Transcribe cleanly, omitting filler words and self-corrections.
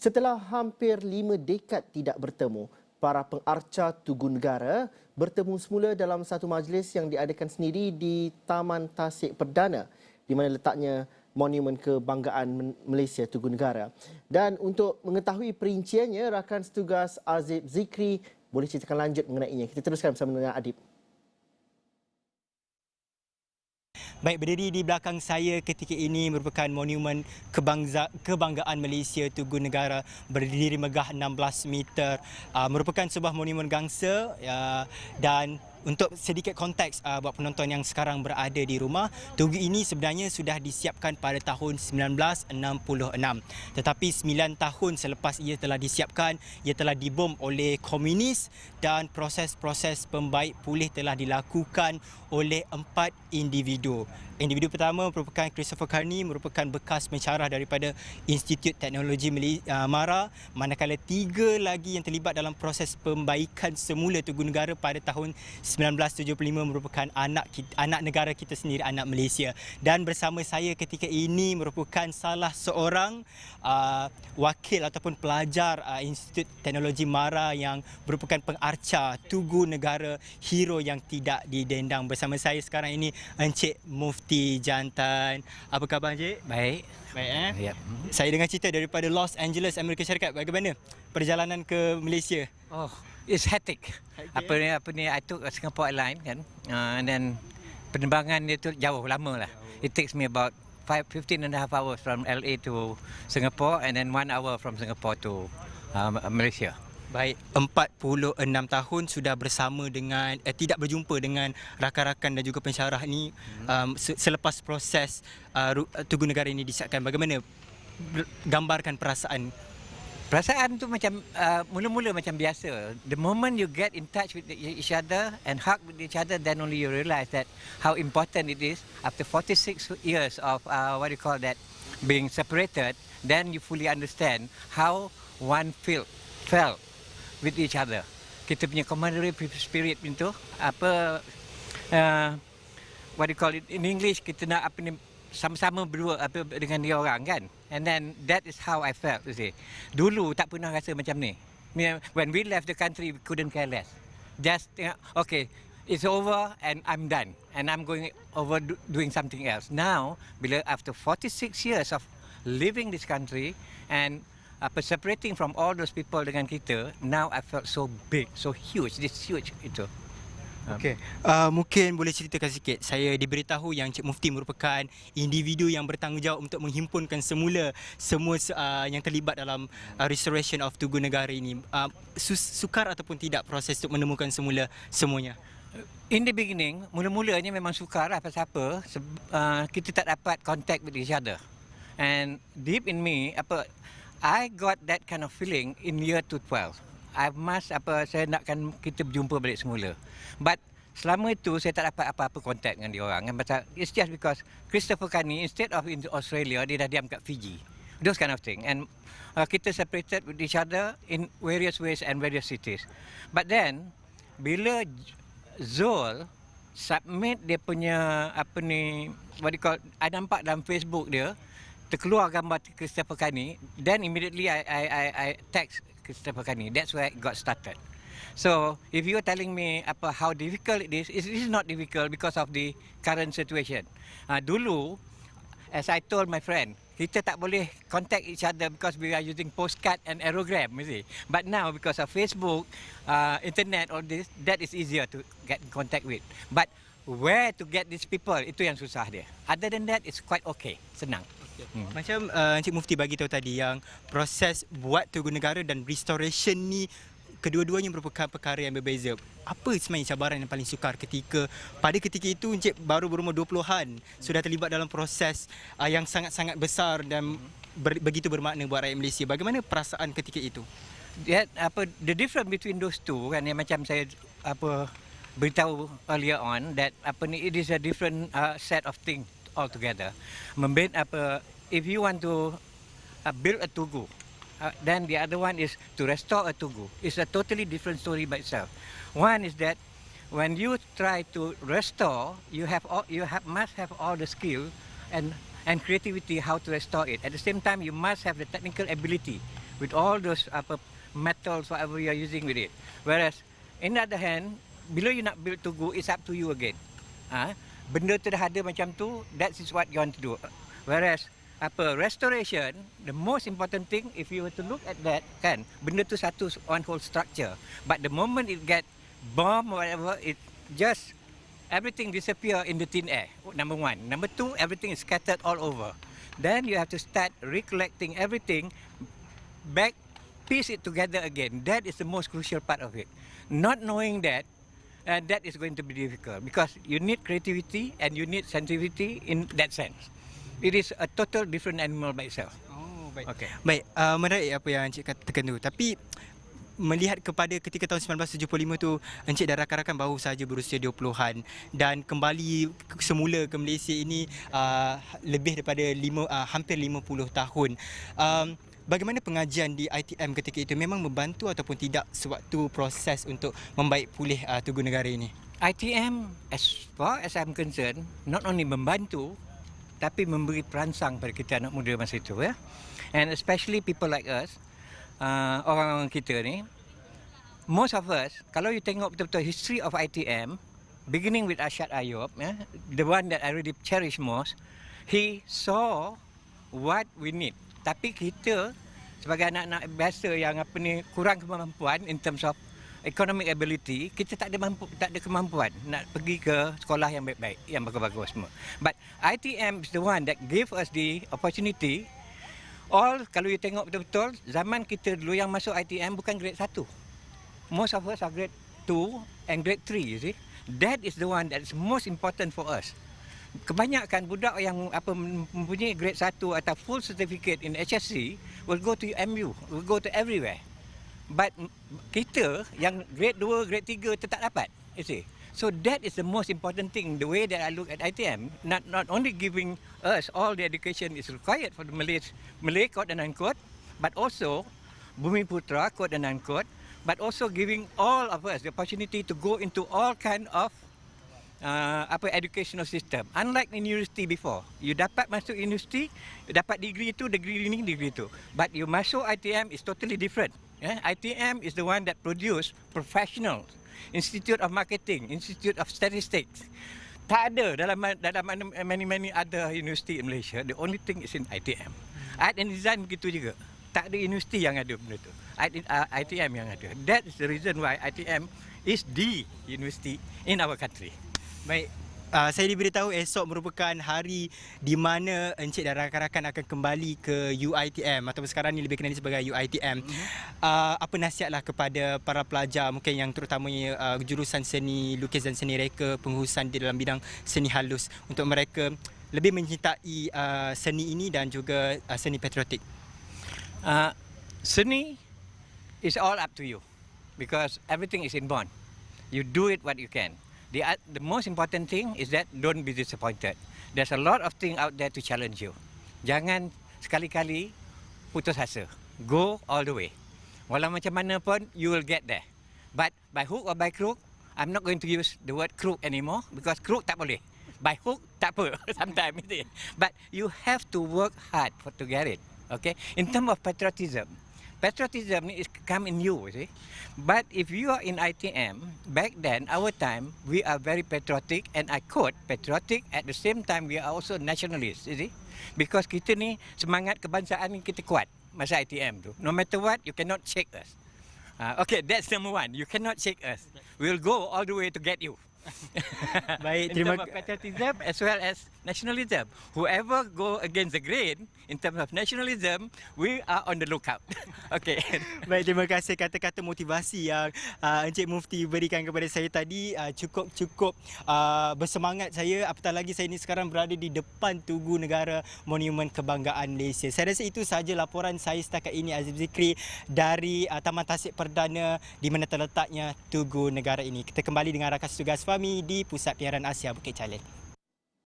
Setelah hampir 5 dekad tidak bertemu, para pengarca Tugu Negara bertemu semula dalam satu majlis yang diadakan sendiri di Taman Tasik Perdana di mana letaknya Monumen Kebanggaan Malaysia Tugu Negara. Dan untuk mengetahui perinciannya, rakan setugas Azib Zikri boleh ceritakan lanjut mengenainya. Kita teruskan bersama dengan Adib. Baik, berdiri di belakang saya ketika ini merupakan Monumen Kebanggaan Malaysia Tugu Negara, berdiri megah 16 meter. Merupakan sebuah monumen gangsa dan untuk sedikit konteks buat penonton yang sekarang berada di rumah, tugu ini sebenarnya sudah disiapkan pada tahun 1966. Tetapi 9 tahun selepas ia telah disiapkan, ia telah dibom oleh komunis dan proses-proses pembaik pulih telah dilakukan oleh 4 individu. Individu pertama merupakan Christopher Carney, merupakan bekas pensyarah daripada Institut Teknologi MARA, manakala 3 lagi yang terlibat dalam proses pembaikan semula Tugu Negara pada tahun 1975 merupakan anak negara kita sendiri, anak Malaysia. Dan bersama saya ketika ini merupakan salah seorang wakil ataupun pelajar Institut Teknologi MARA yang merupakan pengarca Tugu Negara, hero yang tidak didendang. Bersama saya sekarang ini Encik Mufti Jantan. Apa khabar Encik? Baik. Baik. Yep. Saya dengar cerita daripada Los Angeles, Amerika Syarikat. Bagaimana perjalanan ke Malaysia? Oh, it's hectic. Apa ni I took a Singapore Airline kan. And then penerbangan dia tu jauh, lama lah. It takes me about 15 and a half hours from LA to Singapore and then 1 hour from Singapore to Malaysia. Baik, 46 tahun sudah bersama dengan tidak berjumpa dengan rakan-rakan dan juga pensyarah ni selepas proses Tugu Negara ini disiapkan. Bagaimana gambarkan perasaan? Perasaan tu macam mula-mula macam biasa. The moment you get in touch with each other and hug with each other, then only you realize that how important it is. After 46 years of being separated, then you fully understand how one felt with each other. Kita punya camaraderie spirit itu in English kita nak sama-sama berdua dengan dia orang kan. And then that is how I felt, you see. Dulu tak pernah rasa macam ni. When we left the country, we couldn't care less. Just okay, it's over and I'm done and I'm going over doing something else. Now, bila after 46 years of living this country and separating from all those people dengan kita, now I felt so big, so huge, this huge itu. Okey, mungkin boleh ceritakan sikit. Saya diberitahu yang Encik Mufti merupakan individu yang bertanggungjawab untuk menghimpunkan semua yang terlibat dalam restoration of Tugu Negara ini. Sukar ataupun tidak proses untuk menemukan semuanya? In the beginning, mula-mulanya memang sukar lah. Pasal apa? Kita tak dapat contact with each other. And deep in me, I got that kind of feeling in year 2012. Saya nakkan kita berjumpa balik semula. But selama itu saya tak dapat apa-apa kontak dengan dia orang. It's just because Christopher Carney, instead of in Australia, dia dah diam kat Fiji. Those kind of thing. And kita separated with each other in various ways and various cities. But then, bila Zul submit dia punya I nampak dalam Facebook dia, terkeluar gambar Christopher Carney, then immediately I text Christopher Carney. That's where it got started. So, if you're telling me how difficult it is not difficult because of the current situation. Dulu, as I told my friend, kita tak boleh contact each other because we are using postcard and aerogram, you see. But now, because of Facebook, internet, all this, that is easier to get in contact with. But where to get these people, itu yang susah dia. Other than that, it's quite okay, senang. Macam Encik Mufti bagi tahu tadi yang proses buat Tugu Negara dan restoration ni kedua-duanya merupakan perkara yang berbeza. Apa sebenarnya cabaran yang paling sukar pada ketika itu Encik baru berumur 20-an, sudah terlibat dalam proses yang sangat-sangat besar dan begitu bermakna buat rakyat Malaysia. Bagaimana perasaan ketika itu? The difference between those two kan, yang macam saya beritahu earlier on that it is a different set of things altogether. If you want to build a tugu, then the other one is to restore a tugu. It's a totally different story by itself. One is that when you try to restore, you must have all the skill and creativity how to restore it. At the same time, you must have the technical ability with all those metals, whatever you are using with it. Whereas, in the other hand, bila you nak build Tugu, it's up to you again. Benda tu dah ada macam tu, that is what you want to do. Whereas, restoration, the most important thing, if you were to look at that, kan, benda tu satu one whole structure. But the moment it get bomb or whatever, it just everything disappear in the thin air. Number one. Number two, everything is scattered all over. Then you have to start recollecting everything back, piece it together again. That is the most crucial part of it. Not knowing that, that is going to be difficult because you need creativity and you need sensitivity in that sense. It is a total different animal by itself. Oh, baik. Okay. Baik, menarik apa yang Encik katakan tu. Tapi melihat kepada ketika tahun 1975 tu, Encik dan rakan-rakan baru saja berusia 20-an dan kembali semula ke Malaysia ini lebih daripada hampir 50 tahun. Bagaimana pengajian di ITM ketika itu, memang membantu ataupun tidak sewaktu proses untuk membaik pulih Tugu Negara ini? ITM, as far as I'm concerned, not only membantu, tapi memberi perangsang pada kita anak muda masa itu. Ya? And especially people like us, orang-orang kita ni, most of us, kalau you tengok betul-betul history of ITM, beginning with Arsyad Ayub, the one that I really cherish most, he saw what we need. Tapi kita sebagai anak-anak biasa yang kurang kemampuan in terms of economic ability, kita tak ada kemampuan nak pergi ke sekolah yang baik-baik, yang bagus-bagus semua. But ITM is the one that gave us the opportunity. Kalau you tengok betul-betul, zaman kita dulu yang masuk ITM bukan grade 1. Most of us are grade 2 and grade 3, you see. That is the one that is most important for us. Kebanyakan budak yang mempunyai grade 1 atau full certificate in HSC will go to MU, will go to everywhere. But kita yang grade 2, grade 3 tak dapat, you see. So that is the most important thing, the way that I look at ITM. Not only giving us all the education is required for the Malay quote and unquote, but also Bumiputra quote and unquote, but also giving all of us the opportunity to go into all kind of educational system. Unlike in university before, you dapat masuk university, you dapat degree itu, degree ini, degree itu. But you masuk ITM is totally different. ITM is the one that produce professionals. Institute of Marketing, Institute of Statistics. Tak ada dalam many other university in Malaysia. The only thing is in ITM. Art and design begitu juga. Tak ada universiti yang ada benda tu. ITM yang ada. That is the reason why ITM is the university in our country. Baik, saya diberitahu esok merupakan hari di mana Encik dan rakan-rakan akan kembali ke UiTM ataupun sekarang ni lebih kenali sebagai UiTM. Apa nasihatlah kepada para pelajar mungkin yang terutamanya jurusan seni lukis dan seni reka, penghususan di dalam bidang seni halus untuk mereka lebih mencintai seni ini dan juga seni patriotik? Seni is all up to you because everything is inborn. You do it what you can. The most important thing is that don't be disappointed. There's a lot of things out there to challenge you. Jangan sekali-kali putus asa. Go all the way. Walau macam mana pun, you will get there. But by hook or by crook, I'm not going to use the word crook anymore because crook tak boleh. By hook, tak apa sometimes. But you have to work hard to get it. Okay? In terms of patriotism is come in you see. But if you are in ITM, back then, our time, we are very patriotic, and I quote, patriotic, at the same time, we are also nationalists, you see. Because kita ni, semangat kebangsaan ni kita kuat masa ITM tu. No matter what, you cannot shake us. Okay, that's number one. You cannot shake us. We'll go all the way to get you. Baik, terima kasih. Patriotism as well as nationalism. Whoever go against the grain in terms of nationalism, we are on the lookout. Okay. Baik, terima kasih kata-kata motivasi yang Encik Mufti berikan kepada saya tadi. Cukup bersemangat saya, apatah lagi saya ini sekarang berada di depan Tugu Negara Monumen Kebanggaan Malaysia. Saya rasa itu sahaja laporan saya setakat ini, Azim Zikri, dari Taman Tasik Perdana di mana terletaknya Tugu Negara ini. Kita kembali dengan rakan tugas Fahmi di Pusat Penyiaran Asia Bukit Jalil.